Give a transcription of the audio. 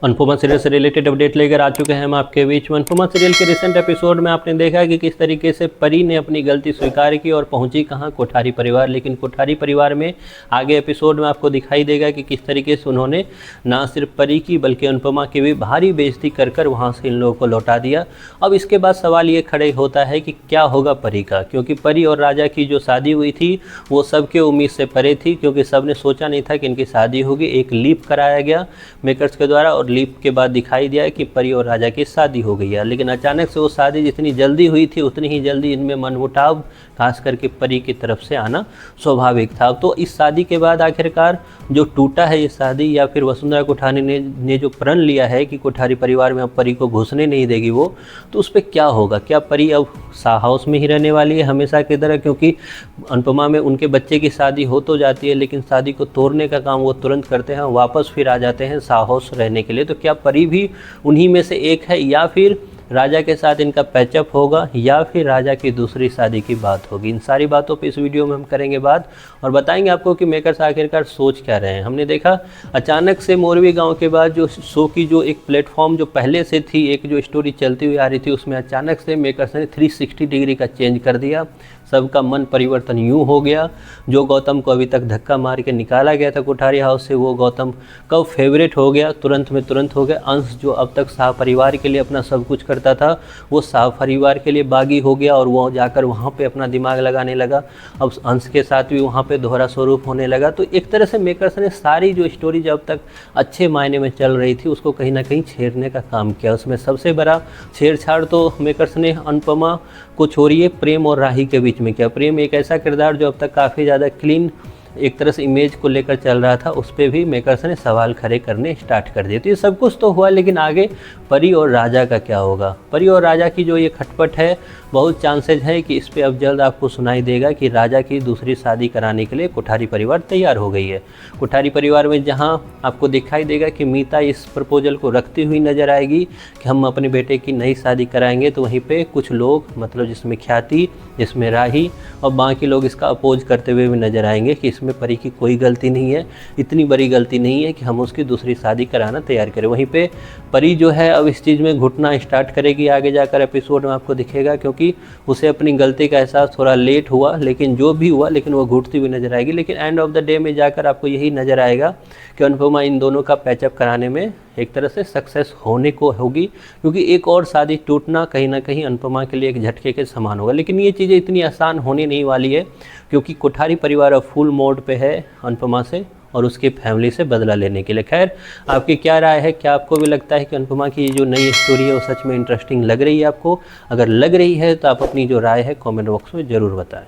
Anupama serial से related update लेकर आ चुके हैं हम आपके बीच में। अनुपमा सीरियल के रिसेंट एपिसोड में आपने देखा कि किस तरीके से परी ने अपनी गलती स्वीकार की और पहुंची कहां, कोठारी परिवार। लेकिन कोठारी परिवार में आगे एपिसोड में आपको दिखाई देगा कि किस तरीके से उन्होंने ना सिर्फ परी की बल्कि अनुपमा की भी भारी बेइज्जती कर कर वहाँ से इन लोगों को लौटा दिया। अब इसके बाद सवाल ये खड़े होता है कि क्या होगा परी का, क्योंकि परी और राजा की जो शादी हुई थी वो सबके उम्मीद से परे थी, क्योंकि सबने सोचा नहीं था कि इनकी शादी होगी। एक लीप कराया गया मेकर्स के द्वारा और लीप के बाद दिखाई दिया कि परी और राजा की शादी हो गई है। लेकिन अचानक से वो शादी जितनी जल्दी हुई थी उतनी ही जल्दी इनमें मनमुटाव खास करके परी की तरफ से आना स्वाभाविक था। तो इस शादी के बाद आखिरकार जो टूटा है ये शादी, या फिर वसुंधरा कोठारी ने जो प्रण लिया है कि कोठारी परिवार में अब परी को घुसने नहीं देगी वो, तो उस पर क्या होगा? क्या परी अब हाउस में ही रहने वाली है हमेशा की तरह? क्योंकि अनुपमा में उनके बच्चे की शादी हो तो जाती है लेकिन शादी को तोड़ने का काम वो तुरंत करते हैं, वापस फिर आ जाते हैं हाउस रहने के लिए। तो क्या परी भी उन्हीं में से एक है, या फिर राजा के साथ इनका पैचअप होगा, या फिर राजा की दूसरी शादी की बात होगी? इन सारी बातों पे इस वीडियो में हम करेंगे बात और बताएंगे आपको कि मेकर्स आखिरकार सोच क्या रहे हैं। हमने देखा अचानक से मोरवी गांव के बाद जो शो की जो एक प्लेटफॉर्म जो पहले से थी, एक जो स्टोरी चलती हुई आ रही थी, उसमें अचानक से मेकर्स ने 360 डिग्री का चेंज कर दिया। सबका मन परिवर्तन यूँ हो गया। जो गौतम को अभी तक धक्का मार के निकाला गया था कोठारी हाउस से, वो गौतम कब फेवरेट हो गया, तुरंत में तुरंत हो गया। अंश जो अब तक शाह परिवार के लिए अपना सब कुछ करता था वो शाह परिवार के लिए बागी हो गया और वो जाकर वहाँ पे अपना दिमाग लगाने लगा। अब अंश के साथ भी वहाँ पे दोहरा स्वरूप होने लगा। तो एक तरह से मेकर्स ने सारी जो स्टोरी जो अब तक अच्छे मायने में चल रही थी उसको कहीं ना कहीं छेड़ने का काम किया। उसमें सबसे बड़ा छेड़छाड़ तो मेकर्स ने अनुपमा को छोड़िए प्रेम और राही के बीच में किया। प्रेम एक ऐसा किरदार जो अब तक काफ़ी ज़्यादा क्लीन एक तरह से इमेज को लेकर चल रहा था, उस पर भी मेकर्स ने सवाल खड़े करने स्टार्ट कर दिए। तो ये सब कुछ तो हुआ, लेकिन आगे परी और राजा का क्या होगा? परी और राजा की जो ये खटपट है, बहुत चांसेज है कि इस पे अब जल्द आपको सुनाई देगा कि राजा की दूसरी शादी कराने के लिए कोठारी परिवार तैयार हो गई है। कोठारी परिवार में जहां आपको दिखाई देगा कि मीता इस प्रपोजल को रखती हुई नज़र आएगी कि हम अपने बेटे की नई शादी कराएंगे, तो वहीं पे कुछ लोग मतलब जिसमें ख्याति, जिसमें राही और बाकी लोग इसका अपोज करते हुए भी नज़र आएंगे कि इसमें परी की कोई गलती नहीं है, इतनी बड़ी गलती नहीं है कि हम उसकी दूसरी शादी कराना तैयार करें। वहीं पे परी जो है अब इस चीज़ में घुटना स्टार्ट करेगी आगे जाकर एपिसोड में आपको दिखेगा, क्योंकि उसे अपनी गलती का एहसास थोड़ा लेट हुआ, लेकिन जो भी हुआ लेकिन वो घुटती हुई नजर आएगी। लेकिन एंड ऑफ द डे में जाकर आपको यही नज़र आएगा कि अनुपमा इन दोनों का पैचअप कराने में एक तरह से सक्सेस होने को होगी, क्योंकि एक और शादी टूटना कहीं ना कहीं अनुपमा के लिए एक झटके के समान होगा। लेकिन ये चीज़ें इतनी आसान होने नहीं वाली है, क्योंकि कोठारी परिवार अब फुल मोड पे है अनुपमा से और उसकी फैमिली से बदला लेने के लिए। खैर, आपकी क्या राय है? क्या आपको भी लगता है कि अनुपमा की जो नई स्टोरी है वो सच में इंटरेस्टिंग लग रही है आपको? अगर लग रही है तो आप अपनी जो राय है कमेंट बॉक्स में ज़रूर बताएं।